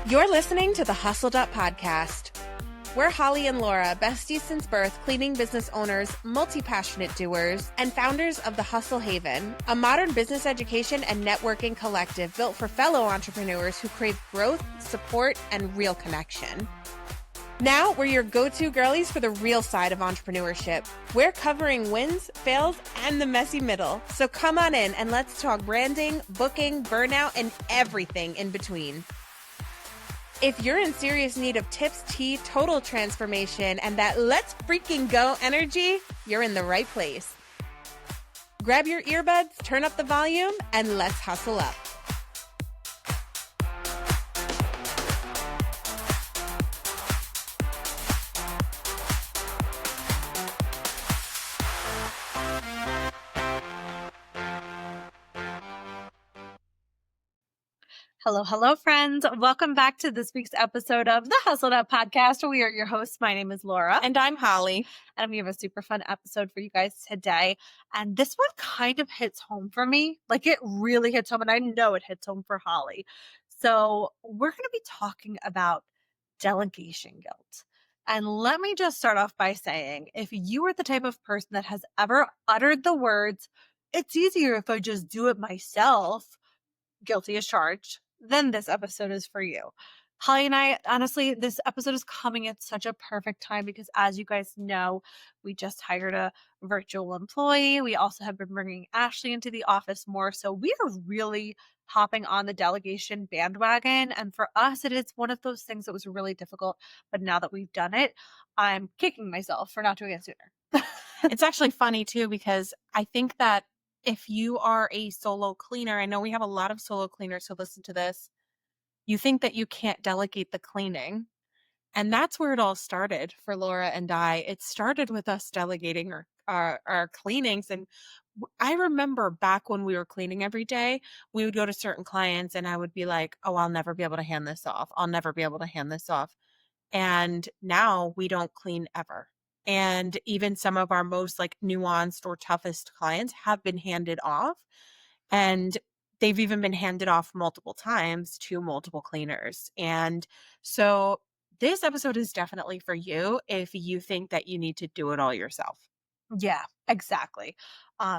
You're listening to the Hustled Up Podcast. We're Holly and Laura, besties since birth, cleaning business owners, multi-passionate doers, and founders of the Hustle Haven, a modern business education and networking collective built for fellow entrepreneurs who crave growth, support, and real connection. Now, we're your go-to girlies for the real side of entrepreneurship. We're covering wins, fails, and the messy middle. So come on in and let's talk branding, booking, burnout, and everything in between. If you're in serious need of tips, tea, total transformation, and that let's freaking go energy, you're in the right place. Grab your earbuds, turn up the volume, and let's hustle up. Hello, friends. Welcome back to this week's episode of the Hustled Up Podcast. We are your hosts. My name is Laura. And I'm Holly. And we have a super fun episode for you guys today. And this one kind of hits home for me. Like it really hits home. And I know it hits home for Holly. So we're going to be talking about delegation guilt. And let me just start off by saying, if you are the type of person that has ever uttered the words, "It's easier if I just do it myself," guilty as charged, then this episode is for you. Holly and I, honestly, this episode is coming at such a perfect time because as you guys know, we just hired a virtual employee. We also have been bringing Ashley into the office more. So we are really hopping on the delegation bandwagon. And for us, it is one of those things that was really difficult. But now that we've done it, I'm kicking myself for not doing it sooner. It's actually funny too, because I think that if you are a solo cleaner, I know we have a lot of solo cleaners who listen to this, you think that you can't delegate the cleaning. And that's where it all started for Laura and I. It started with us delegating our cleanings. And I remember back when we were cleaning every day, we would go to certain clients and I would be like, oh, I'll never be able to hand this off. I'll never be able to hand this off. And now we don't clean ever. And even some of our most like nuanced or toughest clients have been handed off, and they've even been handed off multiple times to multiple cleaners. And so this episode is definitely for you if you think that you need to do it all yourself. Yeah, exactly.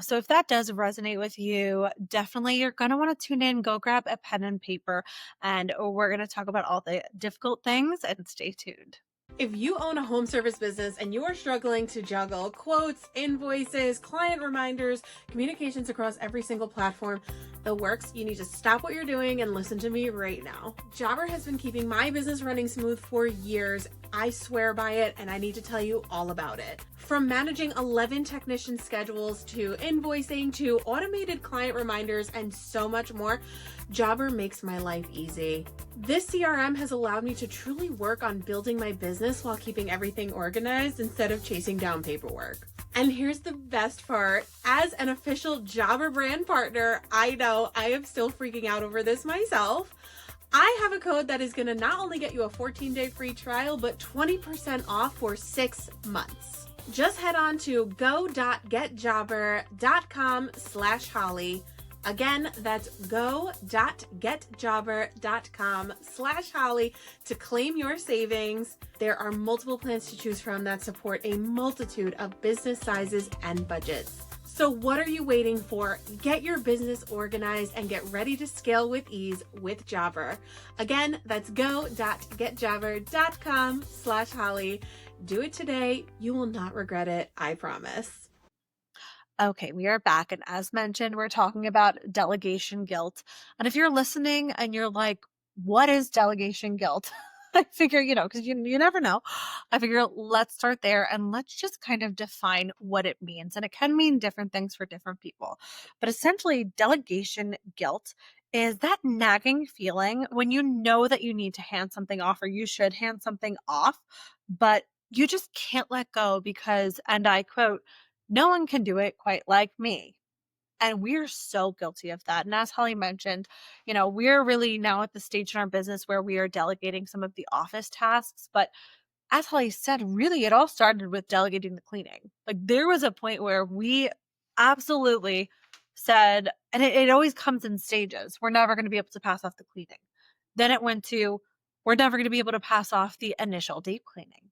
So if that does resonate with you, definitely you're going to want to tune in, go grab a pen and paper, and we're going to talk about all the difficult things, and stay tuned. If you own a home service business and you are struggling to juggle quotes, invoices, client reminders, communications across every single platform, the works, you need to stop what you're doing and listen to me right now. Jobber has been keeping my business running smooth for years. I swear by it, and I need to tell you all about it. From managing 11 technician schedules to invoicing to automated client reminders and so much more, Jobber makes my life easy. This CRM has allowed me to truly work on building my business while keeping everything organized instead of chasing down paperwork. And here's the best part. As an official Jobber brand partner, I know I am still freaking out over this myself. I have a code that is going to not only get you a 14-day free trial, but 20% off for 6 months. Just head on to go.getjobber.com/Holly. Again, that's go.getjobber.com/Holly to claim your savings. There are multiple plans to choose from that support a multitude of business sizes and budgets. So what are you waiting for? Get your business organized and get ready to scale with ease with Jobber. Again, that's go.getjobber.com/Holly. Do it today. You will not regret it. I promise. Okay, we are back. And as mentioned, we're talking about delegation guilt. And if you're listening and you're like, what is delegation guilt? I figure, because you never know. I figure let's start there and let's just kind of define what it means. And it can mean different things for different people. But essentially, delegation guilt is that nagging feeling when you know that you need to hand something off or you should hand something off, but you just can't let go because, and I quote, "No one can do it quite like me." And we're so guilty of that. And as Holly mentioned, we're really now at the stage in our business where we are delegating some of the office tasks. But as Holly said, really, it all started with delegating the cleaning. Like there was a point where we absolutely said, and it always comes in stages, we're never going to be able to pass off the cleaning. Then it went to, we're never going to be able to pass off the initial deep cleaning.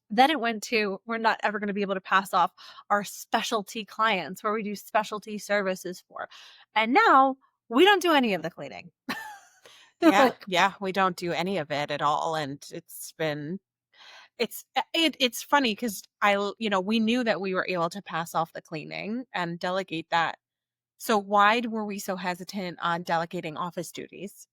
Then it went to, we're not ever going to be able to pass off our specialty clients where we do specialty services for. And now we don't do any of the cleaning. Yeah, Like, yeah, we don't do any of it at all, and it's funny because we knew that we were able to pass off the cleaning and delegate that. So why were we so hesitant on delegating office duties?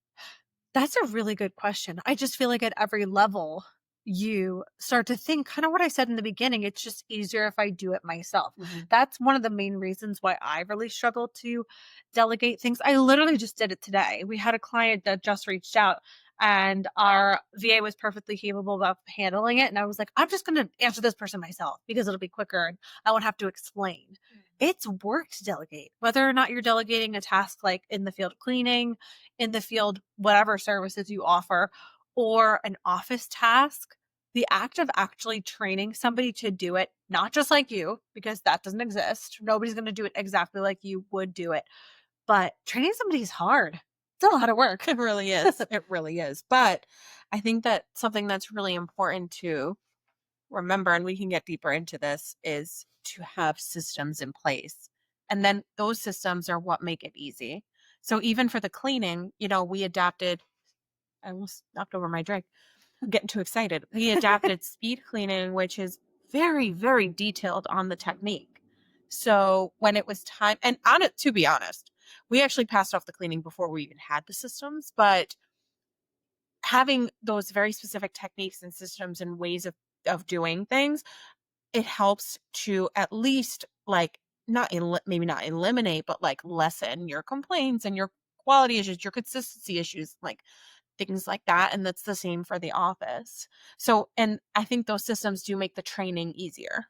that's a really good question. I just feel like at every level, you start to think kind of what I said in the beginning. It's just easier if I do it myself. Mhm. That's one of the main reasons why I really struggle to delegate things. I literally just did it today. We had a client that just reached out and our VA was perfectly capable of handling it. And I was like, I'm just going to answer this person myself because it'll be quicker and I won't have to explain. It's work to delegate, whether or not you're delegating a task like in the field cleaning, in the field, whatever services you offer, or an office task. The act of actually training somebody to do it, not just like you, because that doesn't exist. Nobody's going to do it exactly like you would do it. But training somebody is hard. It's a lot of work. It really is. It really is. But I think that something that's really important to remember, and we can get deeper into this, is to have systems in place. And then those systems are what make it easy. So even for the cleaning, we adapted, I almost knocked over my drink. I'm getting too excited. We adapted speed cleaning, which is very, very detailed on the technique. So when it was time, and on it, to be honest, we actually passed off the cleaning before we even had the systems, but having those very specific techniques and systems and ways of doing things, it helps to at least like maybe not eliminate, but like lessen your complaints and your quality issues, your consistency issues, like things like that. And that's the same for the office. So, and I think those systems do make the training easier.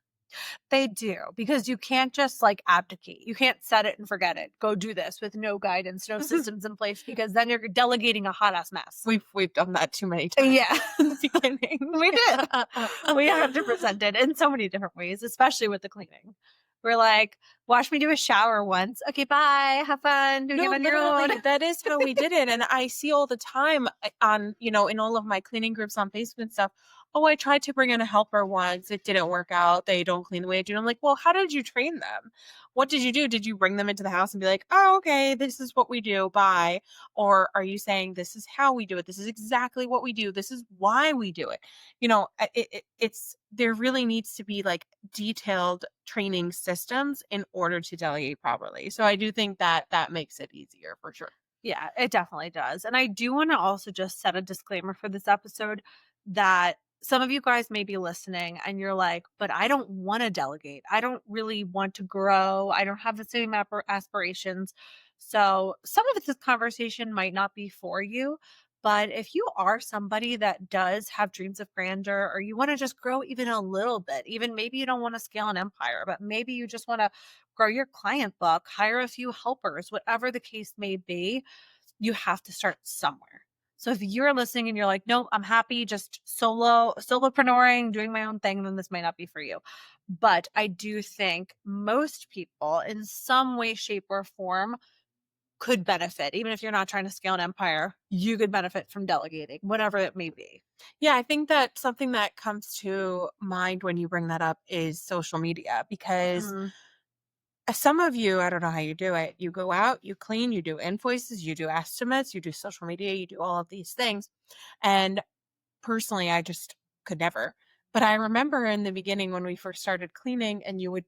They do, because you can't just like abdicate. You can't set it and forget it. Go do this with no guidance, no systems in place, because then you're delegating a hot ass mess. We've done that too many times. Yeah, In the beginning. we did. We 100% did in so many different ways, especially with the cleaning. We're like, watch me do a shower once. Okay, bye. Have fun doing it No, on your own. literally, that is how we did it. And I see all the time on, in all of my cleaning groups on Facebook and stuff. Oh, I tried to bring in a helper once. It didn't work out. They don't clean the way I do. I'm like, well, how did you train them? What did you do? Did you bring them into the house and be like, oh, okay, this is what we do. Bye. Or are you saying this is how we do it? This is exactly what we do. This is why we do it. There really needs to be like detailed training systems in order to delegate properly. So I do think that that makes it easier for sure. Yeah, it definitely does. And I do want to also just set a disclaimer for this episode that some of you guys may be listening and you're like, but I don't want to delegate. I don't really want to grow. I don't have the same aspirations. So some of this conversation might not be for you. But if you are somebody that does have dreams of grandeur, or you want to just grow even a little bit, even maybe you don't want to scale an empire, but maybe you just want to grow your client book, hire a few helpers, whatever the case may be, you have to start somewhere. So if you're listening and you're like, nope, I'm happy just solopreneuring, doing my own thing, then this might not be for you. But I do think most people in some way, shape, or form could benefit. Even if you're not trying to scale an empire, you could benefit from delegating, whatever it may be. Yeah, I think that something that comes to mind when you bring that up is social media, because Mhm. some of you, I don't know how you do it. You go out, you clean, you do invoices, you do estimates, you do social media, you do all of these things. And personally, I just could never. But I remember in the beginning when we first started cleaning and you would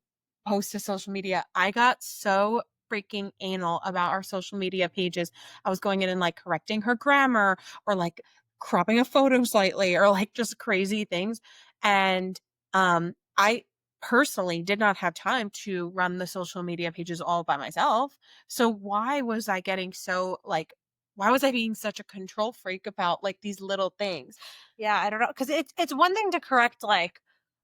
post to social media, I got so freaking anal about our social media pages. I was going in and like correcting her grammar or like cropping a photo slightly or like just crazy things. And I personally did not have time to run the social media pages all by myself. So why was I getting so like why was I being such a control freak about like these little things? Yeah, I don't know. Cause it's one thing to correct like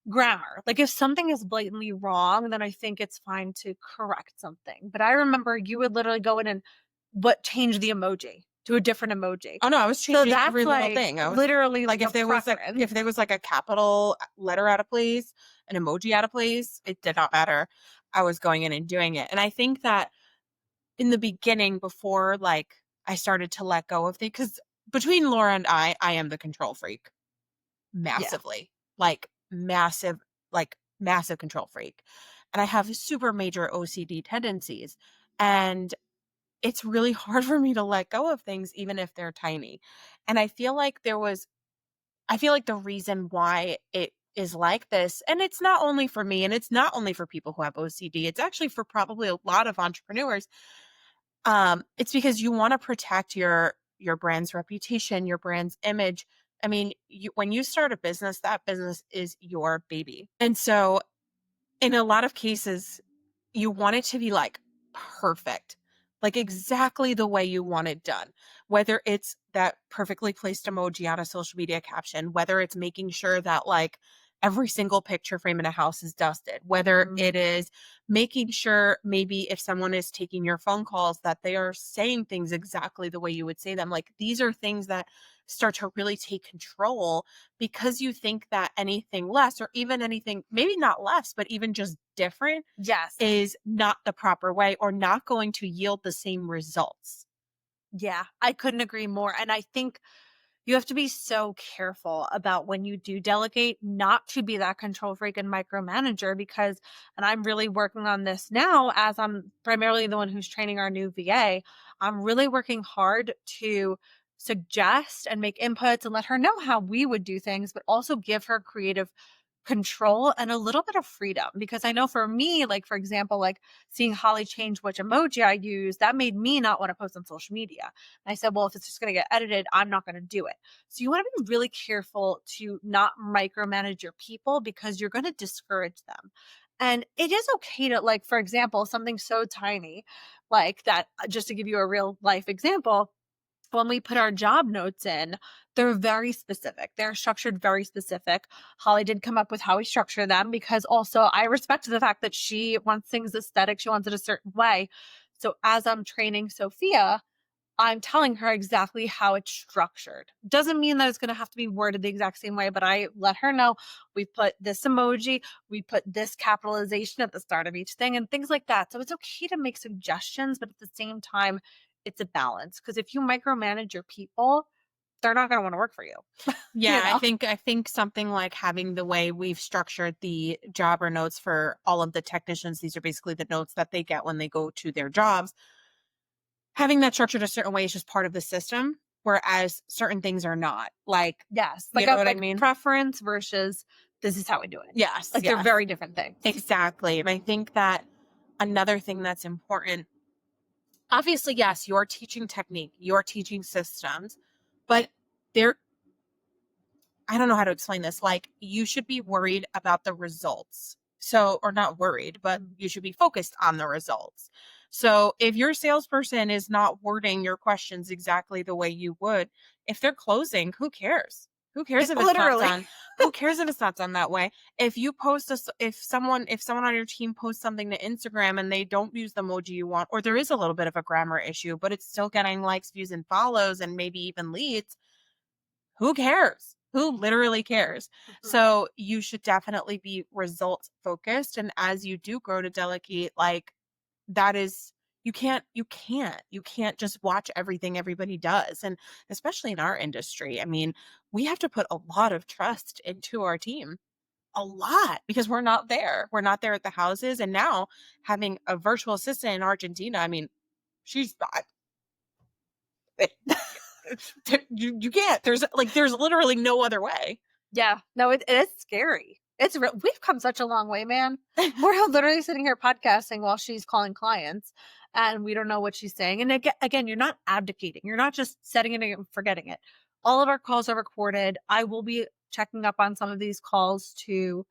grammar. Like if something is blatantly wrong, then I think it's fine to correct something. But I remember you would literally go in and change the emoji to a different emoji. Oh no, I was So changing that's every little like thing. I was literally like like a preference. if there was like a capital letter out of place, an emoji out of place, it did not matter. I was going in and doing it. And I think that in the beginning before like I started to let go of things, because between Laura and I am the control freak Yeah. massively, like massive control freak. And I have super major OCD tendencies. And it's really hard for me to let go of things, even if they're tiny. And I feel like the reason why it is like this, and it's not only for me, and it's not only for people who have OCD, it's actually for probably a lot of entrepreneurs. It's because you want to protect your brand's reputation, your brand's image. I mean, when you start a business, that business is your baby. And so in a lot of cases, you want it to be like perfect, like exactly the way you want it done. Whether it's that perfectly placed emoji on a social media caption, whether it's making sure that like every single picture frame in a house is dusted, whether Mhm. it is making sure maybe if someone is taking your phone calls that they are saying things exactly the way you would say them. Like these are things that start to really take control because you think that anything less or even anything, maybe not less, but even just different Yes. is not the proper way or not going to yield the same results. Yeah. I couldn't agree more. And I think you have to be so careful about when you do delegate, not to be that control freak and micromanager because, and I'm really working on this now as I'm primarily the one who's training our new VA. I'm really working hard to suggest and make inputs and let her know how we would do things, but also give her creative control and a little bit of freedom because I know for me, like for example, like seeing Holly change which emoji I use, that made me not want to post on social media. And I said, well, if it's just going to get edited, I'm not going to do it. So you want to be really careful to not micromanage your people because you're going to discourage them. And it is okay to, like, for example, something so tiny like that, just to give you a real life example, when we put our job notes in, they're very specific. They're structured very specific. Holly did come up with how we structure them because also I respect the fact that she wants things aesthetic. She wants it a certain way. So as I'm training Sophia, I'm telling her exactly how it's structured. Doesn't mean that it's going to have to be worded the exact same way, but I let her know we put this emoji, we put this capitalization at the start of each thing and things like that. So it's okay to make suggestions, but at the same time, it's a balance because if you micromanage your people, they're not going to want to work for you. Yeah, You know? I think something like having the way we've structured the jobber notes for all of the technicians, these are basically the notes that they get when they go to their jobs. Having that structured a certain way is just part of the system, whereas certain things are not. Like, Yes. you Like know a what I like mean? preference versus this is how we do it. Yes, Like they're yes. very different things. Exactly. And I think that another thing that's important, obviously, yes, you're teaching technique, you're teaching systems, but there, I don't know how to explain this. Like, you should be worried about the results. So, or not worried, but you should be focused on the results. So, if your salesperson is not wording your questions exactly the way you would, if they're closing, who cares? Who cares if it's not Literally. done? Who cares if it's not done that way? If you post if someone on your team posts something to Instagram and they don't use the emoji you want, or there is a little bit of a grammar issue, but it's still getting likes, views, and follows, and maybe even leads, who cares? Who literally cares? Mhm. So you should definitely be results focused. And as you do grow to delegate, like that is, you can't just watch everything everybody does. And especially in our industry, I mean, we have to put a lot of trust into our team, a lot, because we're not there. We're not there at the houses. And now having a virtual assistant in Argentina, I mean, she's you can't. There's literally no other way. Yeah. No, it is scary. It's real. We've come such a long way, man. We're literally sitting here podcasting while she's calling clients and we don't know what she's saying. And again, you're not abdicating. You're not just setting it and forgetting it. All of our calls are recorded. I will be checking up on some of these calls to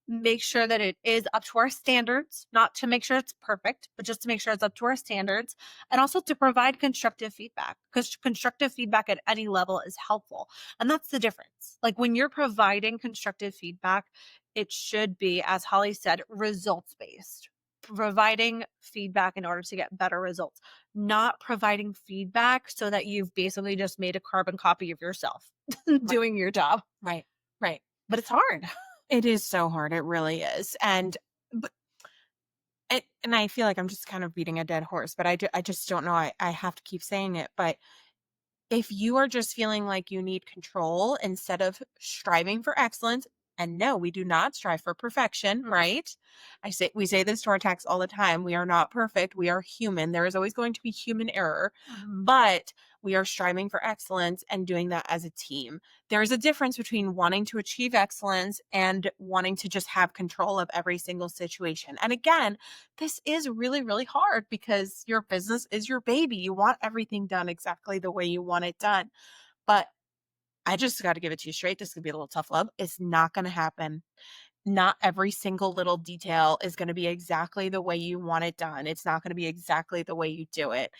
make sure that it is up to our standards, not to make sure it's perfect, but just to make sure it's up to our standards and also to provide constructive feedback because constructive feedback at any level is helpful. And that's the difference. Like when you're providing constructive feedback, it should be, as Holly said, results based. Providing feedback in order to get better results, not providing feedback so that you've basically just made a carbon copy of yourself Right. doing your job. Right. Right. But it's hard. It is so hard. It really is. But and I feel like I'm just kind of beating a dead horse, but I just don't know. I have to keep saying it, but if you are just feeling like you need control instead of striving for excellence, and no, we do not strive for perfection, right? We say this to our techs all the time. We are not perfect. We are human. There is always going to be human error, but we are striving for excellence and doing that as a team. There is a difference between wanting to achieve excellence and wanting to just have control of every single situation. And again, this is really, really hard because your business is your baby. You want everything done exactly the way you want it done. But I just got to give it to you straight. This could be a little tough love. It's not going to happen. Not every single little detail is going to be exactly the way you want it done. It's not going to be exactly the way you do it.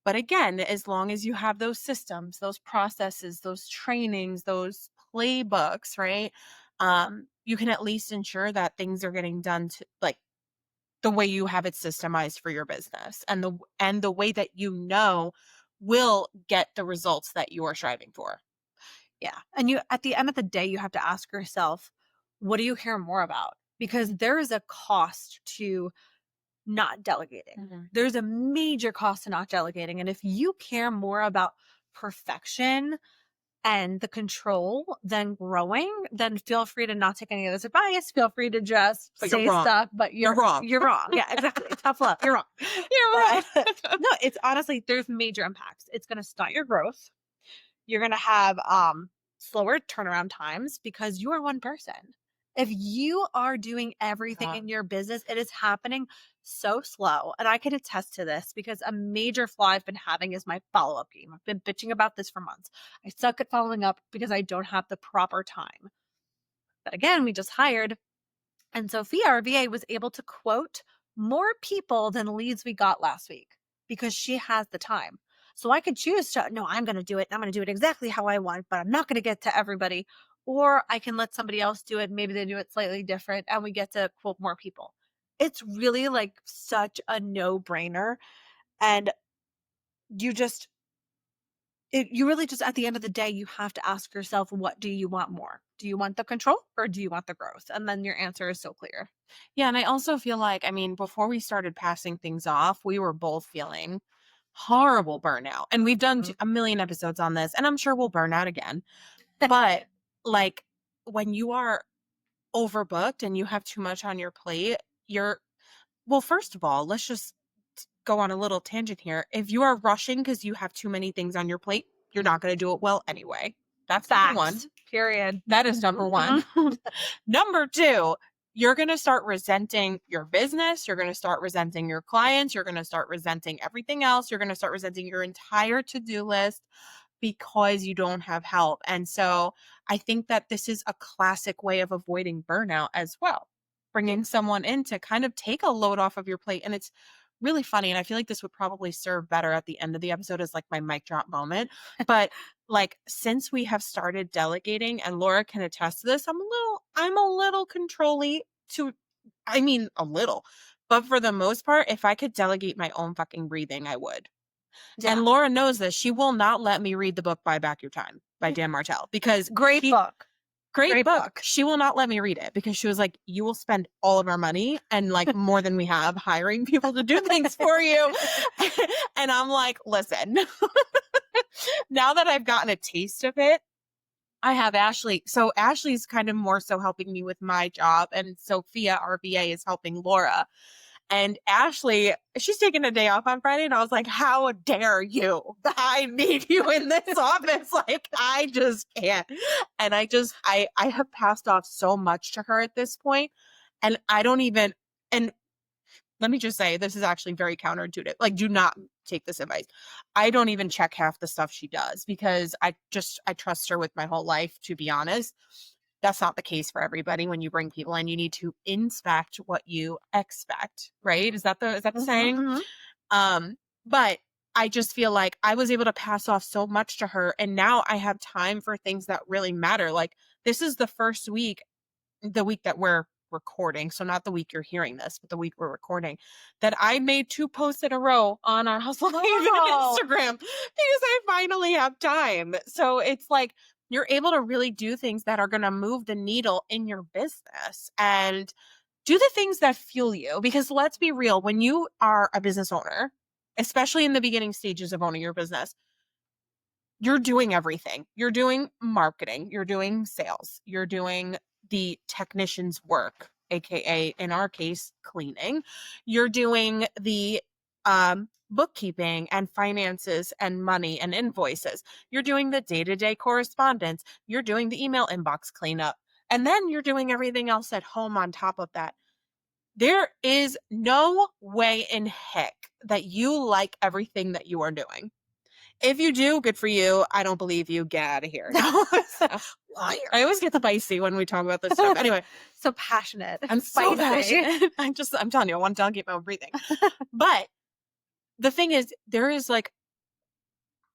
But again, as long as you have those systems, those processes, those trainings, those playbooks, right? You can at least ensure that things are getting done to like the way you have it systemized for your business and the way that you know will get the results that you are striving for. Yeah. And you, at the end of the day, you have to ask yourself, what do you care more about? Because there is a cost to not delegating. Mhm. There's a major cost to not delegating. And if you care more about perfection and the control than growing, then feel free to not take any of this advice. Feel free to just But you're say wrong. stuff, but You're wrong. you're wrong. Yeah, exactly. Tough love. You're wrong. You're wrong. But no, it's honestly, there's major impacts. It's going to stunt your growth. You're going to have slower turnaround times because you are one person. If you are doing everything Yeah. in your business, it is happening so slow. And I can attest to this because a major flaw I've been having is my follow up game. I've been bitching about this for months. I suck at following up because I don't have the proper time. But again, we just hired, and Sophia, our VA, was able to quote more people than leads we got last week because she has the time. So I could choose to, no, I'm going to do it. I'm going to do it exactly how I want, but I'm not going to get to everybody. Or I can let somebody else do it. Maybe they do it slightly different and we get to quote more people. It's really like such a no brainer. And you just, you really just, at the end of the day, you have to ask yourself, what do you want more? Do you want the control or do you want the growth? And then your answer is so clear. Yeah, and I also feel like, I mean, before we started passing things off, we were both feeling horrible burnout. And we've done a million episodes on this, and I'm sure we'll burn out again. But like when you are overbooked and you have too much on your plate, well, first of all, let's just go on a little tangent here. If you are rushing because you have too many things on your plate, you're not going to do it well anyway. That's number one. Facts. Period. That is number one. Number two, you're going to start resenting your business. You're going to start resenting your clients. You're going to start resenting everything else. You're going to start resenting your entire to-do list because you don't have help. And so I think that this is a classic way of avoiding burnout as well. Bringing someone in to kind of take a load off of your plate. And it's really funny. And I feel like this would probably serve better at the end of the episode as like my mic drop moment. But like since we have started delegating, and Laura can attest to this, I'm a little controlly to, I mean, a little, but for the most part, if I could delegate my own fucking breathing, I would. Yeah. And Laura knows this. She will not let me read the book Buy Back Your Time by Dan Martell because Great book. Great book. She will not let me read it because she was like, you will spend all of our money and like more than we have hiring people to do things for you. And I'm like, listen, now that I've gotten a taste of it, I have Ashley. So Ashley's kind of more so helping me with my job, and Sophia, our VA, is helping Laura. And Ashley, she's taking a day off on Friday, and I was like, how dare you? I need you in this office. Like, I just can't. And I have passed off so much to her at this point, and I don't even, and let me just say, this is actually very counterintuitive. Like, do not take this advice. I don't even check half the stuff she does because I trust her with my whole life, to be honest. That's not the case for everybody. When you bring people in, you need to inspect what you expect, right? Is that the saying? Mm-hmm. But I just feel like I was able to pass off so much to her, and now I have time for things that really matter. Like, this is the first week, the week that we're recording, so not the week you're hearing this, but the week we're recording, that I made 2 posts in a row on our Hustle Live Instagram because I finally have time. So it's like you're able to really do things that are going to move the needle in your business and do the things that fuel you. Because let's be real, when you are a business owner, especially in the beginning stages of owning your business, you're doing everything. You're doing marketing, you're doing sales, you're doing the technician's work, aka in our case, cleaning. You're doing the bookkeeping and finances and money and invoices. You're doing the day-to-day correspondence. You're doing the email inbox cleanup. And then you're doing everything else at home on top of that. There is no way in heck that you like everything that you are doing. If you do, good for you. I don't believe you. Get out of here. No. So, Liar. I always get spicy when we talk about this stuff. Anyway, So passionate. I'm so Spicy. passionate. I'm telling you, I want to delegate my own breathing. But the thing is, there is like,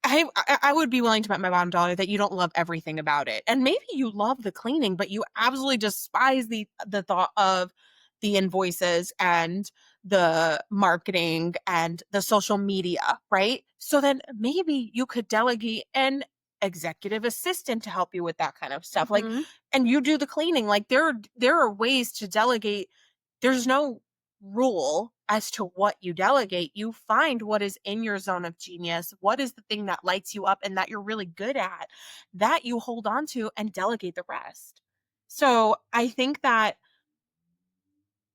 I would be willing to bet my bottom dollar that you don't love everything about it. And maybe you love the cleaning, but you absolutely despise the thought of the invoices and the marketing and the social media, right? So then maybe you could delegate an executive assistant to help you with that kind of stuff. Like, Mhm. and you do the cleaning. Like there are ways to delegate. There's no rule as to what you delegate. You find what is in your zone of genius, what is the thing that lights you up and that you're really good at, that you hold on to and delegate the rest. So I think that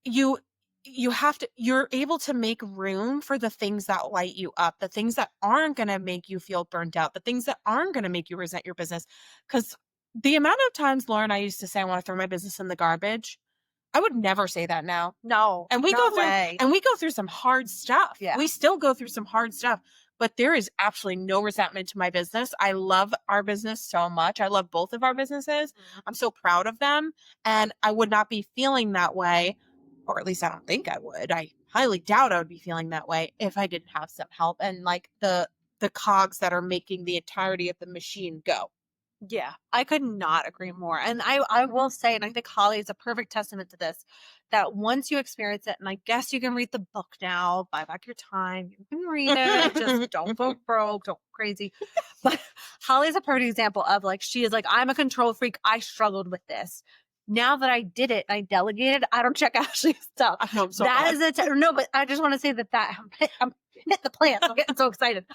you you're able to make room for the things that light you up, the things that aren't going to make you feel burnt out, the things that aren't going to make you resent your business. Because the amount of times Laura and I used to say I want to throw my business in the garbage, I would never say that now. No. And we no go through way. and we go through some hard stuff. Yeah. We still go through some hard stuff, but there is absolutely no resentment to my business. I love our business so much. I love both of our businesses. I'm so proud of them, and I would not be feeling that way, or at least I don't think I would. I highly doubt I would be feeling that way if I didn't have some help and like the cogs that are making the entirety of the machine go. Yeah, I could not agree more. And I will say, and I think Holly is a perfect testament to this, that once you experience it, and I guess you can read the book now, buy back your time, you can read it, just don't vote broke, don't go crazy. But Holly's a perfect example of like, she is like, I'm a control freak. I struggled with this. Now that I did it, I delegated, I don't check Ashley's stuff. I know I'm so That glad. is it. No, but I just want to say that I'm hit the plant. I'm getting so excited.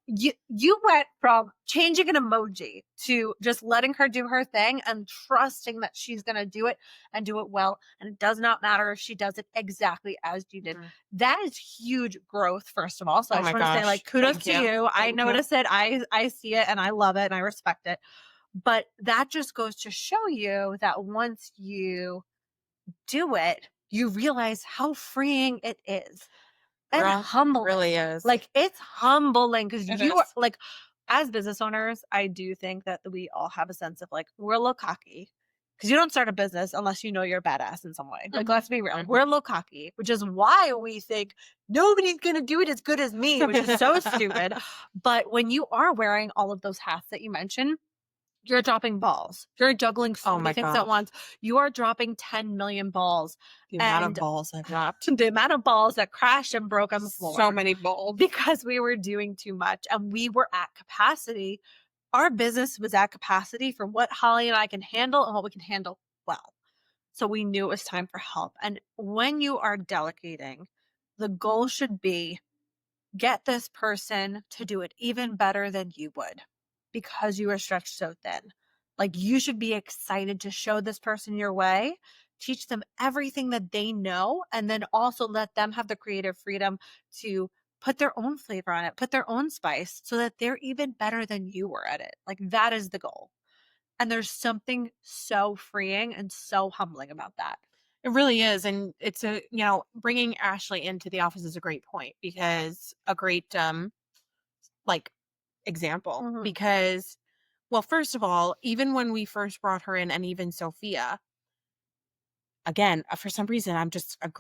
You went from changing an emoji to just letting her do her thing and trusting that she's going to do it and do it well. And it does not matter if she does it exactly as you did. Mhm. That is huge growth, first of all. So Oh I just my want to say, gosh. like, kudos Thank to you. you. I Thank you. notice it. I see it and I love it and I respect it. But that just goes to show you that once you do it, you realize how freeing it is and Girl, humbling. really is. Like, it's humbling because It you are is. like, as business owners, I do think that we all have a sense of like, we're a little cocky because you don't start a business unless you know you're badass in some way. Like, Mhm. let's be real. Mhm. We're a little cocky, which is why we think nobody's going to do it as good as me, which is so stupid. But when you are wearing all of those hats that you mentioned, you're dropping balls. You're juggling so Oh many my things at gosh. once. You are dropping 10 million balls. The amount of And balls I've dropped. the amount of balls that crashed and broke on the floor So many balls. because we were doing too much and we were at capacity. Our business was at capacity for what Holly and I can handle and what we can handle well. So we knew it was time for help. And when you are delegating, the goal should be get this person to do it even better than you would because you are stretched so thin. Like, you should be excited to show this person your way, teach them everything that they know, and then also let them have the creative freedom to put their own flavor on it, put their own spice so that they're even better than you were at it. Like, that is the goal. And there's something so freeing and so humbling about that. It really is. And it's bringing Ashley into the office is a great point, because a great, like example, Mhm. because, well, first of all, even when we first brought her in, and even Sophia, again, for some reason, I'm just a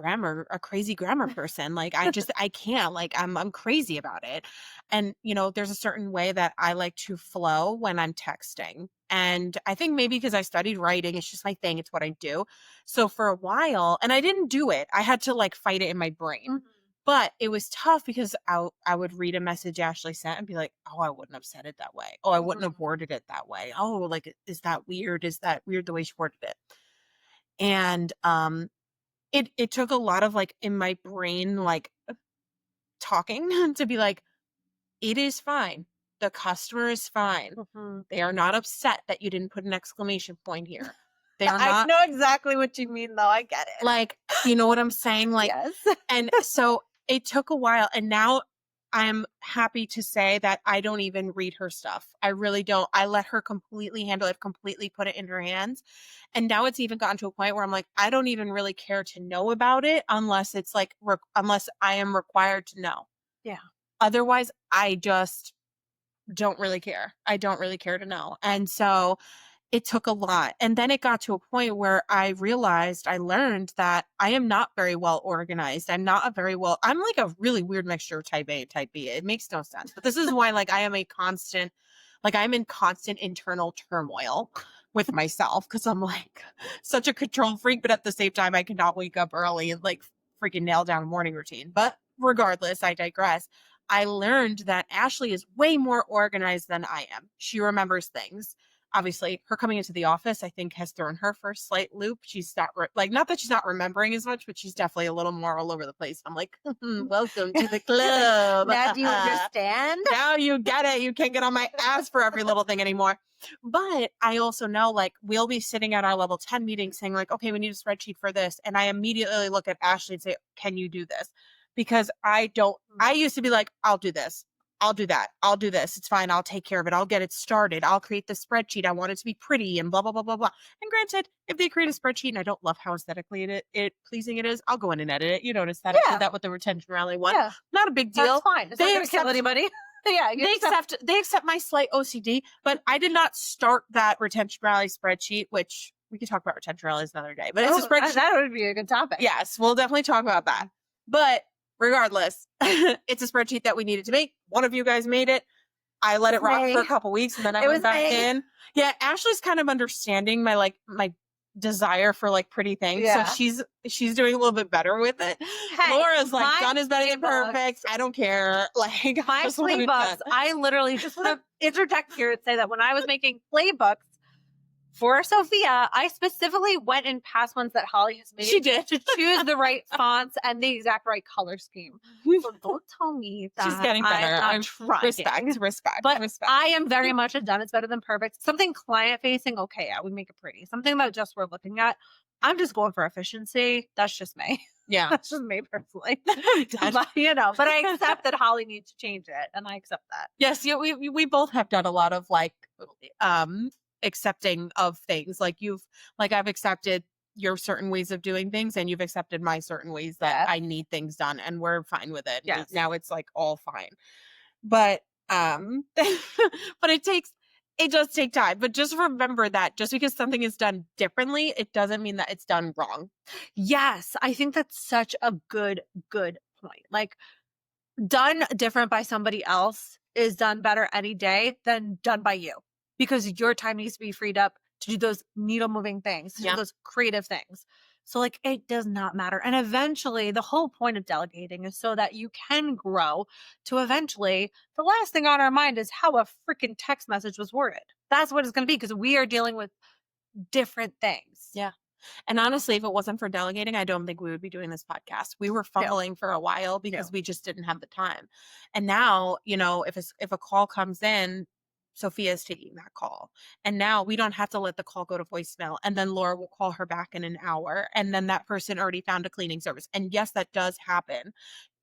crazy grammar person. Like, I can't, like, I'm crazy about it. And, there's a certain way that I like to flow when I'm texting. And I think maybe because I studied writing, it's just my thing. It's what I do. So for a while, and I didn't do it, I had to like fight it in my brain. Mhm. But it was tough because I would read a message Ashley sent and be like, oh, I wouldn't have said it that way. Oh, I wouldn't have worded it that way. Oh, like, is that weird? Is that weird the way she worded it? And it took a lot of like in my brain, like talking to be like, it is fine. The customer is fine. Mhm. They are not upset that you didn't put an exclamation point here. They are I not know exactly what you mean, though. I get it. like, you know what I'm saying? Like, Yes. and so it took a while. And now I'm happy to say that I don't even read her stuff. I really don't. I let her completely handle it, completely put it in her hands. And now it's even gotten to a point where I'm like, I don't even really care to know about it unless it's like, unless I am required to know. Yeah. Otherwise, I just don't really care. I don't really care to know. And so it took a lot. And then it got to a point where I learned that I am not very well organized. I'm like a really weird mixture of type A and type B. It makes no sense. But this is why, like, I'm in constant internal turmoil with myself because I'm like such a control freak, but at the same time, I cannot wake up early and like freaking nail down a morning routine. But regardless, I digress. I learned that Ashley is way more organized than I am. She remembers things. Obviously, her coming into the office, I think, has thrown her for a slight loop. She's not not that she's not remembering as much, but she's definitely a little more all over the place. I'm like, welcome to the club. Now do you understand? Now you get it. You can't get on my ass for every little thing anymore. But I also know, like, we'll be sitting at our level 10 meeting saying, like, okay, we need a spreadsheet for this. And I immediately look at Ashley and say, can you do this? Because I used to be like, I'll do this. I'll do that. I'll do this. It's fine. I'll take care of it. I'll get it started. I'll create the spreadsheet. I want it to be pretty and blah, blah, blah, blah, blah. And granted, if they create a spreadsheet and I don't love how aesthetically it pleasing it is, I'll go in and edit it. You notice that. I Yeah. did that with the retention rally one. Yeah. Not a big deal. That's fine. It's They not going to kill accept- anybody. Yeah. They accept my slight OCD, but I did not start that retention rally spreadsheet, which we could talk about retention rallies another day, but it's a spreadsheet. That would be a good topic. Yes, we'll definitely talk about that. But regardless, it's a spreadsheet that we needed to make. One of you guys made it. I let it rock for a couple weeks and then I went back in. Yeah, Ashley's kind of understanding my desire for like pretty things. Yeah. So she's doing a little bit better with it. Hey, Laura's like, my done is better than playbooks- perfect. I don't care. Like, My just want it playbooks, done. I literally just want to interject here and say that when I was making playbooks for Sophia, I specifically went and passed ones that Holly has made. She did. To choose the right fonts and the exact right color scheme. So don't tell me that She's getting better. I'm trying. Respect. But I am very much a done is better than perfect. Something client facing, okay, yeah, we make it pretty. Something that just we're looking at, I'm just going for efficiency. That's just me. Yeah. That's just me personally. But I accept that Holly needs to change it, and I accept that. Yes, yeah, we both have done a lot of accepting of things. I've accepted your certain ways of doing things and you've accepted my certain ways that I need things done and we're fine with it. Yes. Now it's like all fine. But but it does take time. But just remember that just because something is done differently, it doesn't mean that it's done wrong. Yes, I think that's such a good point. Like, done different by somebody else is done better any day than done by you, because your time needs to be freed up to do those needle moving things, to do those creative things. So like, it does not matter. And eventually the whole point of delegating is so that you can grow to eventually, the last thing on our mind is how a freaking text message was worded. That's what it's going to be, because we are dealing with different things. Yeah. And honestly, if it wasn't for delegating, I don't think we would be doing this podcast. We were fumbling for a while because we just didn't have the time. And now, if a call comes in, Sophia's taking that call. And now we don't have to let the call go to voicemail. And then Laura will call her back in an hour. And then that person already found a cleaning service. And yes, that does happen.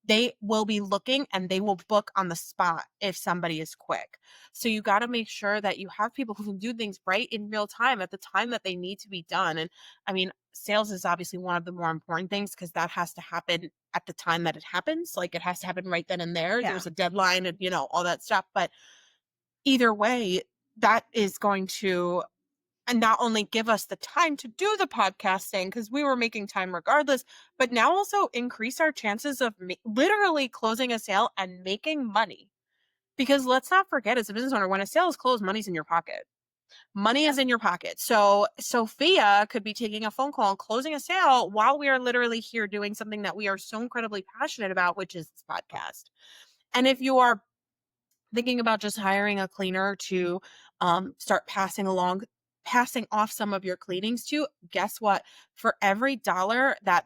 They will be looking and they will book on the spot if somebody is quick. So you got to make sure that you have people who can do things right in real time at the time that they need to be done. And I mean, sales is obviously one of the more important things because that has to happen at the time that it happens. Like, it has to happen right then and there. Yeah. There's a deadline and, all that stuff. But either way, that is going to not only give us the time to do the podcasting, because we were making time regardless, but now also increase our chances of literally closing a sale and making money. Because let's not forget, as a business owner, when a sale is closed, money's in your pocket. Money is in your pocket. So Sophia could be taking a phone call and closing a sale while we are literally here doing something that we are so incredibly passionate about, which is this podcast. And if you are thinking about just hiring a cleaner to start passing off some of your cleanings to, guess what? For every dollar that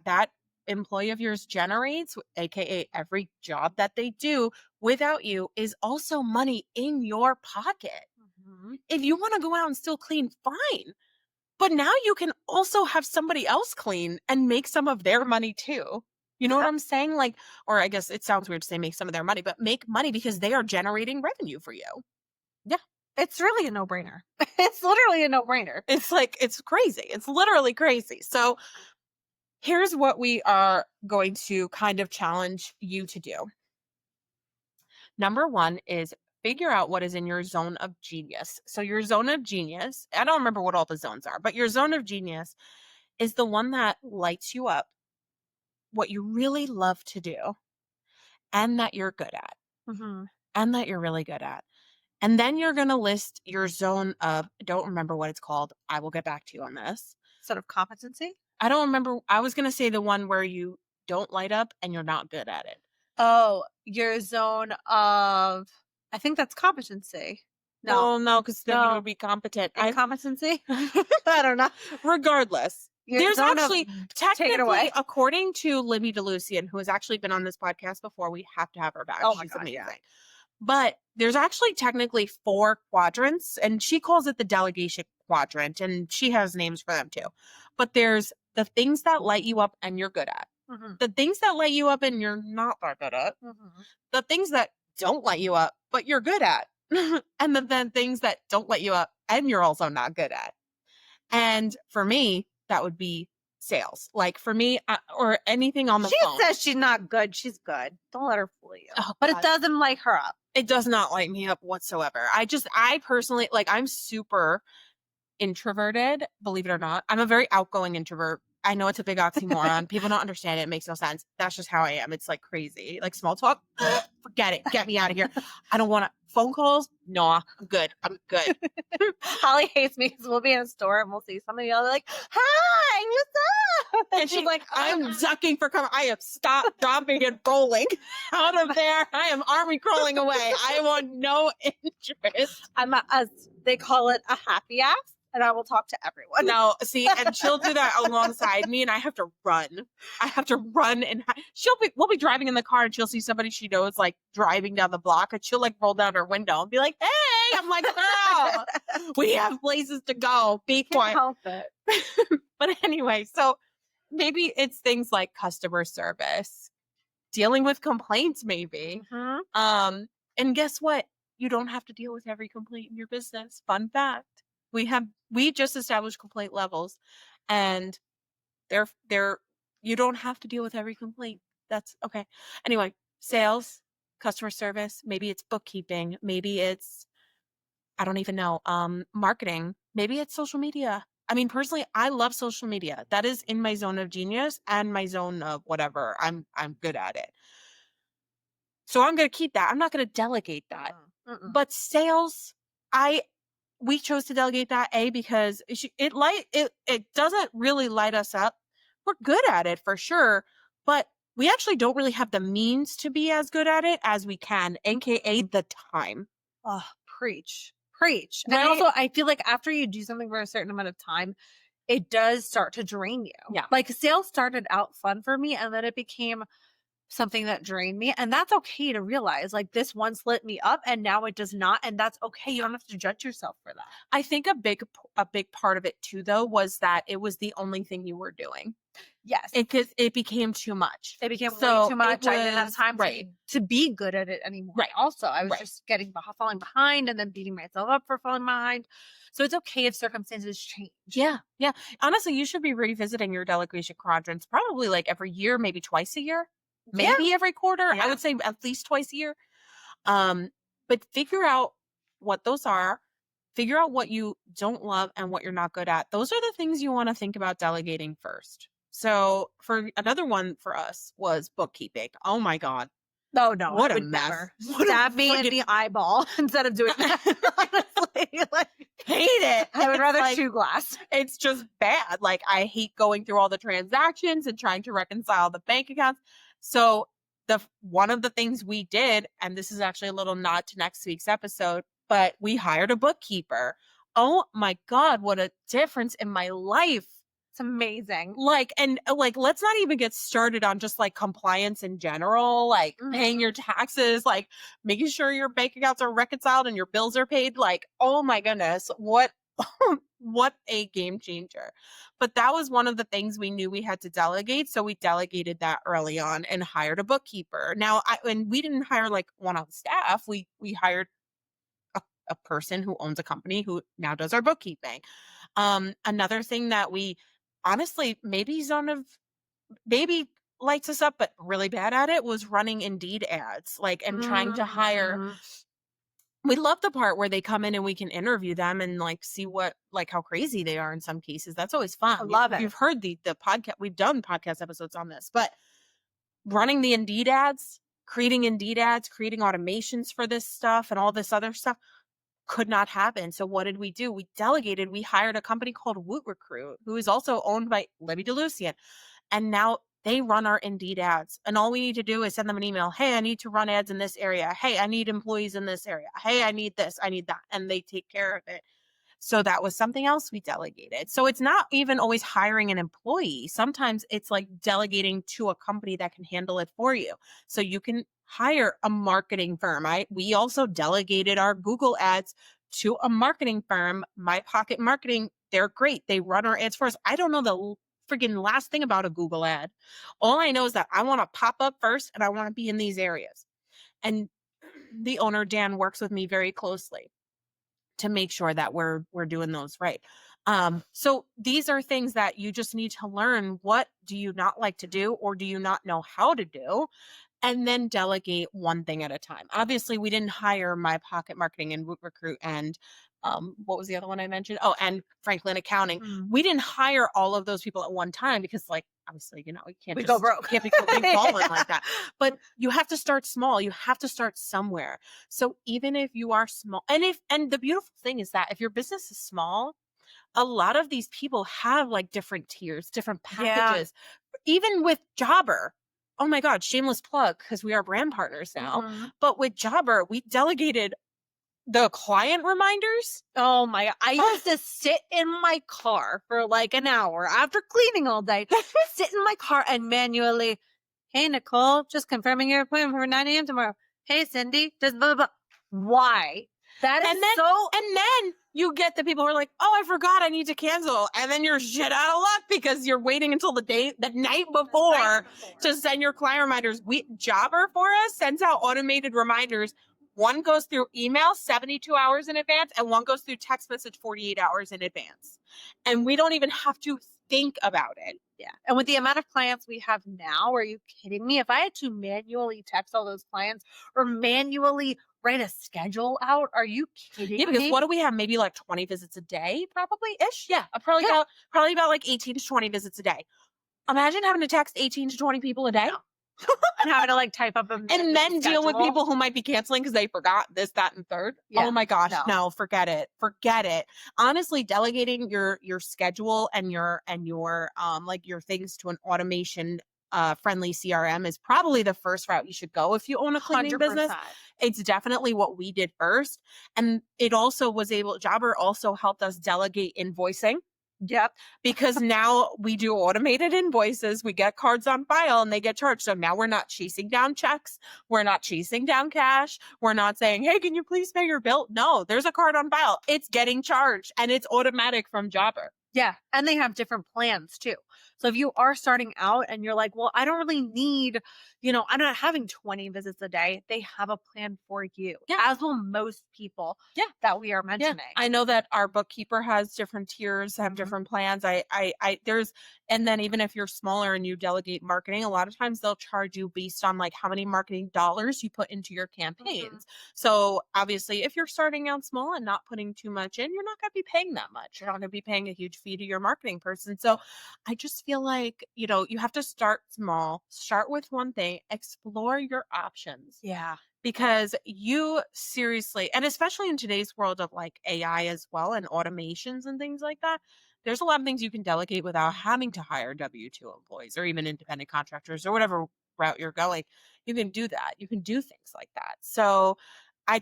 employee of yours generates, aka every job that they do without you, is also money in your pocket. Mhm. If you want to go out and still clean, fine. But now you can also have somebody else clean and make some of their money too. You know what Yeah. I'm saying? Like, or I guess it sounds weird to say make some of their money, but make money because they are generating revenue for you. Yeah. It's really a no-brainer. It's literally a no-brainer. It's like, it's crazy. It's literally crazy. So here's what we are going to kind of challenge you to do. Number one is figure out what is in your zone of genius. So your zone of genius, I don't remember what all the zones are, but your zone of genius is the one that lights you up, what you really love to do, and that you're good at, Mhm. and that you're really good at. And then you're going to list your zone of, I don't remember what it's called. I will get back to you on this. Sort of competency? I don't remember. I was going to say the one where you don't light up and you're not good at it. Oh, your zone of, I think that's competency. No. Well, no, because then you No. would be competent. Incompetency? I don't know. Regardless, Your there's zone of- actually take it technically, away. according to Libby DeLucian, who has actually been on this podcast before, we have to have her back. Oh my She's God, amazing. yeah. But there's actually technically 4 quadrants, and she calls it the delegation quadrant, and she has names for them too. But there's the things that light you up and you're good at, Mhm. the things that light you up and you're not that good at, Mhm. the things that don't light you up but you're good at, and then things that don't light you up and you're also not good at. And for me, that would be sales. Like for me, or anything on the She phone. says she's not good. She's good. Don't let her fool you. Oh, But God. it doesn't light her up. It does not light me up whatsoever. I personally, like, I'm super introverted, believe it or not. I'm a very outgoing introvert. I know it's a big oxymoron. People don't understand it. It makes no sense. That's just how I am. It's like crazy. Like small talk, forget it. Get me out of here. I don't want to. Phone calls? No, I'm good. I'm good. Holly hates me because we'll be in a store and we'll see somebody else like, "Hi, what's up?" And she's like, I'm ducking for cover. I am stopping and rolling out of there. I am army crawling away. I want no interest. I'm they call it a happy ass, and I will talk to everyone. No, see, and she'll do that alongside me, and I have to run. I have to run, and we'll be driving in the car, and she'll see somebody she knows like driving down the block, and she'll like roll down her window and be like, "Hey!" I'm like, "Girl, we have places to go. Be Can't quiet." help it. But anyway, so maybe it's things like customer service, dealing with complaints, maybe. Mhm. And guess what? You don't have to deal with every complaint in your business. Fun fact. We just established complaint levels, and they're you don't have to deal with every complaint. That's okay. Anyway, sales, customer service, maybe it's bookkeeping, maybe it's, I don't even know, marketing, maybe it's social media. I mean, personally, I love social media. That is in my zone of genius and my zone of whatever. I'm good at it. So I'm going to keep that. I'm not going to delegate that. Mm-mm. But sales, we chose to delegate that because it doesn't really light us up. We're good at it for sure, but we actually don't really have the means to be as good at it as we can, aka the time. Oh, preach. Preach. Right? And also, I feel like after you do something for a certain amount of time, it does start to drain you. Yeah. Like sales started out fun for me, and then it became something that drained me. And that's okay to realize. Like this once lit me up, and now it does not. And that's okay. You don't have to judge yourself for that. I think a big part of it too, though, was that it was the only thing you were doing. Yes. It became too much. It became So way too much. I didn't have was- time right. to be good at it anymore. Right. Also, I was Right. just falling behind and then beating myself up for falling behind. So it's okay if circumstances change. Yeah. Yeah. Honestly, you should be revisiting your delegation quadrants probably like every year, maybe twice a year, maybe every quarter. Yeah. I would say at least twice a year. But figure out what those are. Figure out what you don't love and what you're not good at. Those are the things you want to think about delegating first. So for another one for us was bookkeeping. Oh my God. No, no. What I a would mess. never. What a Stab me in freaking- the eyeball instead of doing that. Honestly. Like, Hate it. I would It's rather like- chew glass. It's just bad. Like I hate going through all the transactions and trying to reconcile the bank accounts. So one of the things we did, and this is actually a little nod to next week's episode, but we hired a bookkeeper. Oh my God, what a difference in my life. It's amazing. Like, let's not even get started on just like compliance in general, like paying your taxes, like making sure your bank accounts are reconciled and your bills are paid. Like, oh my goodness, what what a game changer. But that was one of the things we knew we had to delegate. So we delegated that early on and hired a bookkeeper. Now, and we didn't hire like one on staff. We hired a person who owns a company who now does our bookkeeping. Another thing that we honestly maybe zone of maybe lights us up, but really bad at it was running Indeed ads, like, and trying to hire. Mhm. We love the part where they come in and we can interview them and like see what, like, how crazy they are in some cases. That's always I fun. love it. You've heard the podcast. We've done podcast episodes on this, but running the Indeed ads, creating Indeed ads, creating automations for this stuff and all this other stuff could not happen. So what did we do? We delegated. We hired a company called Woot Recruit, who is also owned by Libby DeLucian. And now they run our Indeed ads. And all we need to do is send them an email. Hey, I need to run ads in this area. Hey, I need employees in this area. Hey, I need this. I need that. And they take care of it. So that was something else we delegated. So it's not even always hiring an employee. Sometimes it's like delegating to a company that can handle it for you. So you can hire a marketing firm. We also delegated our Google ads to a marketing firm, My Pocket Marketing. They're great. They run our ads for us. I don't know the freaking last thing about a Google ad. All I know is that I want to pop up first and I want to be in these areas. And the owner, Dan, works with me very closely to make sure that we're doing those right. So these are things that you just need to learn. What do you not like to do, or do you not know how to do? And then delegate one thing at a time. Obviously, we didn't hire My Pocket Marketing and Woot Recruit and what was the other one I mentioned? Oh, and Franklin Accounting. Mm. We didn't hire all of those people at one time because, like, obviously, you can't We just go broke. can't be balling like that. But you have to start small. You have to start somewhere. So even if you are small, and the beautiful thing is that if your business is small, a lot of these people have like different tiers, different Yeah. packages. Even with Jobber, oh my God, shameless plug because we are brand partners now. Mhm. But with Jobber, we delegated the client reminders. Oh my God. I used to sit in my car for like an hour after cleaning all day, sit in my car and manually, hey, Nicole, just confirming your appointment for 9 a.m. tomorrow. Hey, Cindy, just blah, blah, blah. Why? That is And then you get the people who are like, oh, I forgot I need to cancel. And then you're shit out of luck because you're waiting until the night before to send your client reminders. Jobber for us sends out automated reminders. One goes through email 72 hours in advance, and one goes through text message 48 hours in advance. And we don't even have to think about it. Yeah. And with the amount of clients we have now, are you kidding me? If I had to manually text all those clients or manually write a schedule out, are you kidding Yeah, because me? what do we have? Maybe like 20 visits a day, probably ish. Yeah, probably about like 18 to 20 visits a day. Imagine having to text 18 to 20 people a day. No. And having to like type up and then deal with people who might be canceling because they forgot this, that, and third. Yeah, oh my gosh, no, forget it. Honestly, delegating your schedule and your like your things to an automation friendly CRM is probably the first route you should go if you own a cleaning 100%. business. It's definitely what we did first. And it also Jobber also helped us delegate invoicing. Yep. Because now we do automated invoices, we get cards on file and they get charged. So now we're not chasing down checks. We're not chasing down cash. We're not saying, hey, can you please pay your bill? No, there's a card on file. It's getting charged and it's automatic from Jobber. Yeah. And they have different plans too. So if you are starting out and you're like, well, I don't really need, I'm not having 20 visits a day. They have a plan for you. Yeah. As will most people that we are mentioning. I know that our bookkeeper has different tiers, have different plans. And then even if you're smaller and you delegate marketing, a lot of times they'll charge you based on like how many marketing dollars you put into your campaigns. So obviously if you're starting out small and not putting too much in, you're not going to be paying that much. You're not going to be paying a huge fee to your marketing person. So I just feel like, you have to start small, start with one thing, explore your options. Yeah. Because you seriously, and especially in today's world of like AI as well and automations and things like that, there's a lot of things you can delegate without having to hire W-2 employees or even independent contractors or whatever route you're going. You can do that. You can do things like that. So I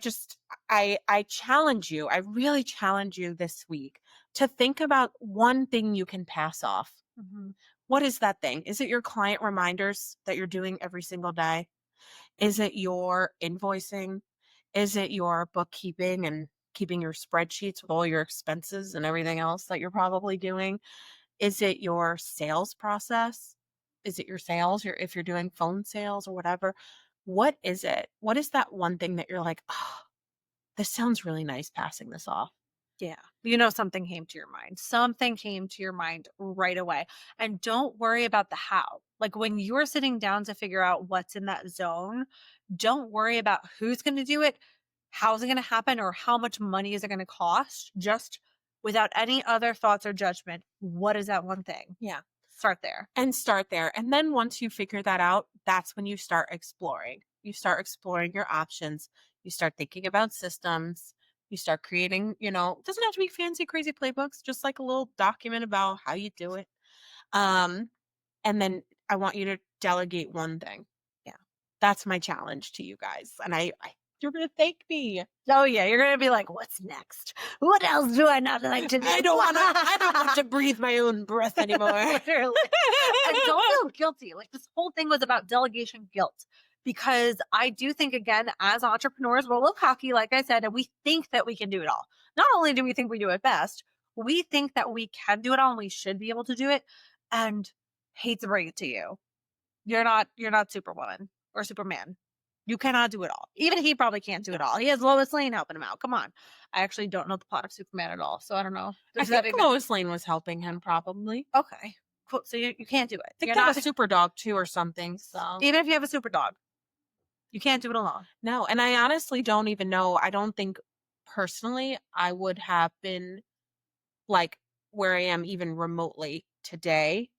challenge you, I really challenge you this week to think about one thing you can pass off Mhm. What is that thing? Is it your client reminders that you're doing every single day? Is it your invoicing? Is it your bookkeeping and keeping your spreadsheets with all your expenses and everything else that you're probably doing? Is it your sales process? Is it your sales? If you're doing phone sales or whatever, what is it? What is that one thing that you're like, oh, this sounds really nice passing this off? Yeah. Something came to your mind. Something came to your mind right away. And don't worry about the how. Like when you're sitting down to figure out what's in that zone, don't worry about who's going to do it, how's it going to happen, or how much money is it going to cost. Just without any other thoughts or judgment, what is that one thing? Yeah. Start there. And start there. And then once you figure that out, that's when you start exploring. You start exploring your options. You start thinking about systems. You start creating, it doesn't have to be fancy, crazy playbooks, just like a little document about how you do it. Um, and then I want you to delegate one thing. Yeah. That's my challenge to you guys. And you're going to thank me. Oh yeah, you're gonna be like, "What's next? What else do I not like to do?" I don't want to breathe my own breath anymore. Literally. And don't feel guilty. Like this whole thing was about delegation guilt. Because I do think, again, as entrepreneurs, we're a little cocky, like I said, and we think that we can do it all. Not only do we think we do it best, we think that we can do it all and we should be able to do it. And hate to bring it to you, you're not Superwoman or Superman. You cannot do it all. Even he probably can't do it all. He has Lois Lane helping him out. Come on. I actually don't know the plot of Superman at all, so I don't know. I think Lois Lane was helping him probably. Okay. Cool. So you can't do it. I think You're they not have a super dog too or something. So even if you have a super dog, you can't do it alone. no, and I honestly don't even know. I don't think personally I would have been like where I am even remotely today.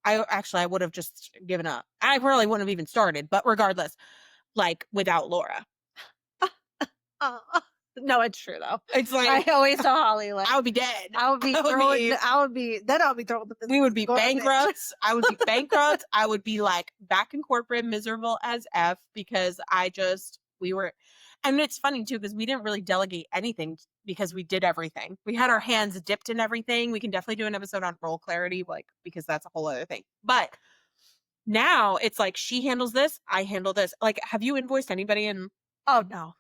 I would have just given up. I probably wouldn't have even started, but regardless, like without Laura. Uh, no, it's true though. It's like I always tell Holly, like, I would be dead. I would be throwing the We would be going to the bitch. bankrupt. I would be bankrupt. I would be like back in corporate, miserable as F because we were, and it's funny too because we didn't really delegate anything because we did everything. We had our hands dipped in everything. We can definitely do an episode on role clarity, like because that's a whole other thing. But now it's like she handles this, I handle this. Like, have you invoiced anybody in? Oh no.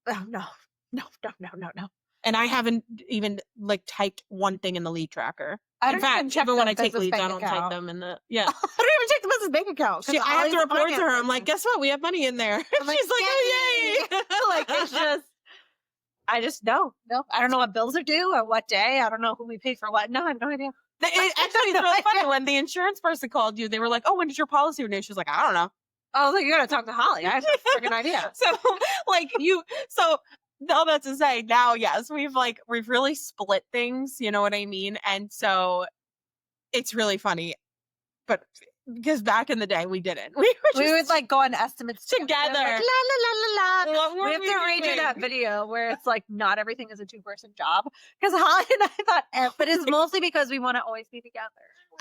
Oh no. No, no, no, no, no. And I haven't even like typed one thing in the lead tracker. I In don't even fact, check even when the I take business leads, I bank don't type account. them in the yeah. I don't even check the business bank account. 'cause I have Holly's to a report to finance her. I'm like, person. guess what? We have money in there. I'm like, She's like, oh yay! like it's just I just know. No. I don't know what bills are due or what day. I don't know who we pay for what. No, I have no idea. Actually, it's really funny when the insurance person called you. They were like, "Oh, when did your policy renew?" She was like, "I don't know." I was like, you gotta talk to Holly. I have no freaking idea. So, so all that to say, now, yes, we've really split things. You know what I mean? And so it's really funny, but because back in the day we didn't. We would like go on estimates together. Like, la la la la la. What were We have we to redo doing? that video where it's like not everything is a 2-person job. Because Holly and I thought, but it's mostly because we want to always be together.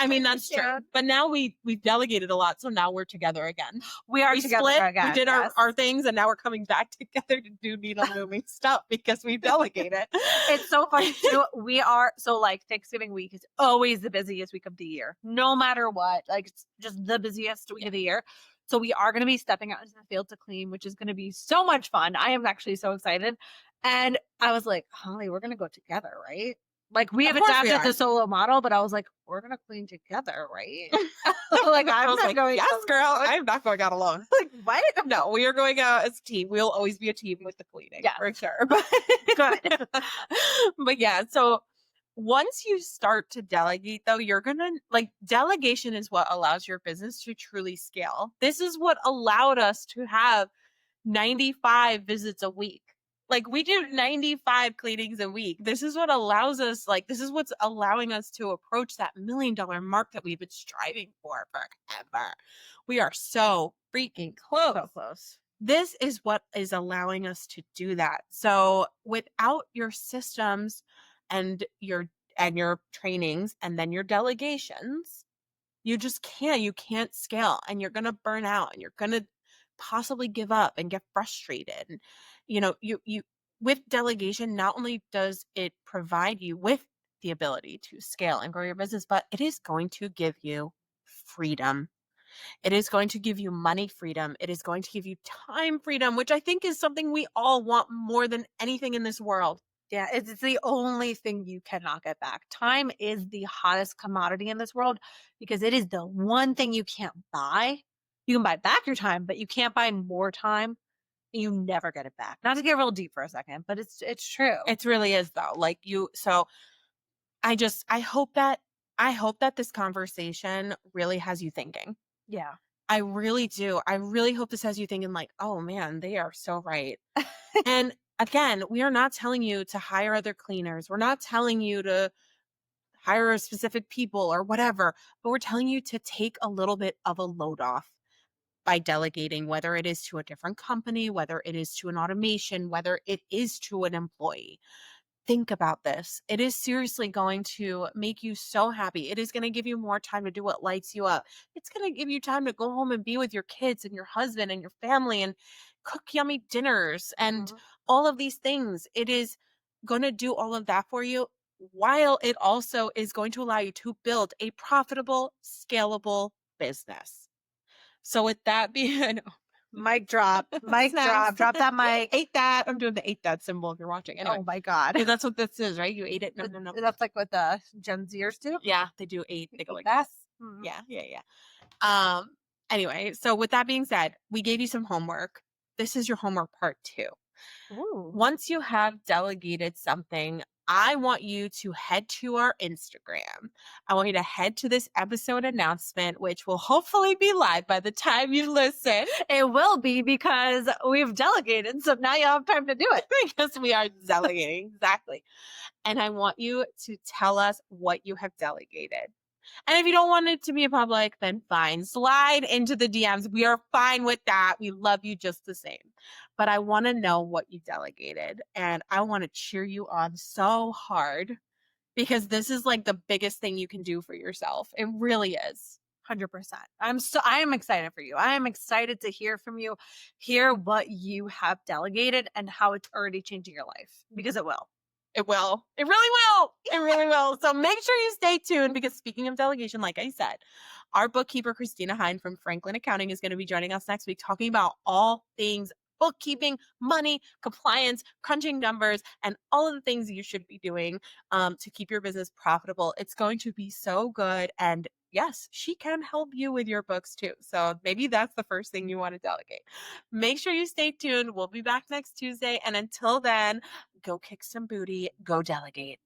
I mean, that's true. But now we've delegated a lot, so now we're together again. We are We together split, again. we did yes. our things, and now we're coming back together to do needle moving stuff because we delegated. It's so funny too. We are so like Thanksgiving week is always the busiest week of the year, no matter what. Like it's just the busiest week of the year. So we are going to be stepping out into the field to clean, which is going to be so much fun. I am actually so excited. And I was like, Holly, we're going to go together, right? Like we have Of course we adapted are. the solo model, but I was like, we're going to clean together, right? Like I I'm was not like, going. yes, girl, I'm not going out alone. Like what? No, we are going out as a team. We'll always be a team with the cleaning, Yeah. for sure. Good. But yeah, so once you start to delegate, though, you're gonna like delegation is what allows your business to truly scale. This is what allowed us to have 95 visits a week. Like we do 95 cleanings a week. This is what allows us, this is what's allowing us to approach that $1 million mark that we've been striving for forever. We are so freaking close. So close. This is what is allowing us to do that. So without your systems and your trainings and then your delegations, you can't scale, and you're going to burn out, and you're going to possibly give up and get frustrated. And you with delegation, not only does it provide you with the ability to scale and grow your business, but it is going to give you freedom. It is going to give you money freedom. It is going to give you time freedom, which I think is something we all want more than anything in this world. Yeah, it's the only thing you cannot get back. Time is the hottest commodity in this world because it is the one thing you can't buy. You can buy back your time, but you can't buy more time. You never get it back. Not to get real deep for a second, but it's true. It really is though. Like so I hope that this conversation really has you thinking. Yeah. I really do. I really hope this has you thinking like, "Oh man, they are so right." And again, we are not telling you to hire other cleaners. We're not telling you to hire a specific people or whatever, but we're telling you to take a little bit of a load off by delegating, whether it is to a different company, whether it is to an automation, whether it is to an employee. Think about this. It is seriously going to make you so happy. It is going to give you more time to do what lights you up. It's going to give you time to go home and be with your kids and your husband and your family and cook yummy dinners and Mhm. all of these things. It is going to do all of that for you while it also is going to allow you to build a profitable, scalable business. So with that being Mic drop. Mic snacks. drop. Drop that mic. Ate that. I'm doing the ate that symbol if you're watching. Anyway. Oh my God. Yeah, that's what this is, right? You ate it. No, no, no. That's like what the Gen Zers do. Yeah, they do eat. They go like Yes. this. Mhm. Yeah, yeah, yeah. Anyway, so with that being said, we gave you some homework. This is your homework part 2. Ooh. Once you have delegated something, I want you to head to our Instagram. I want you to head to this episode announcement, which will hopefully be live by the time you listen. It will be because we've delegated, so now you have time to do it. Because we are delegating. Exactly. And I want you to tell us what you have delegated. And if you don't want it to be public, then fine. Slide into the DMs. We are fine with that. We love you just the same. But I want to know what you delegated. And I want to cheer you on so hard because this is like the biggest thing you can do for yourself. It really is. 100%. I am excited for you. I am excited to hear from you, hear what you have delegated and how it's already changing your life because it will. It will. It really will. It really will. So make sure you stay tuned because speaking of delegation, like I said, our bookkeeper, Christina Hine from Franklin Accounting, is going to be joining us next week talking about all things bookkeeping, money, compliance, crunching numbers, and all of the things you should be doing to keep your business profitable. It's going to be so good. And yes, she can help you with your books too. So maybe that's the first thing you want to delegate. Make sure you stay tuned. We'll be back next Tuesday. And until then, go kick some booty, go delegate.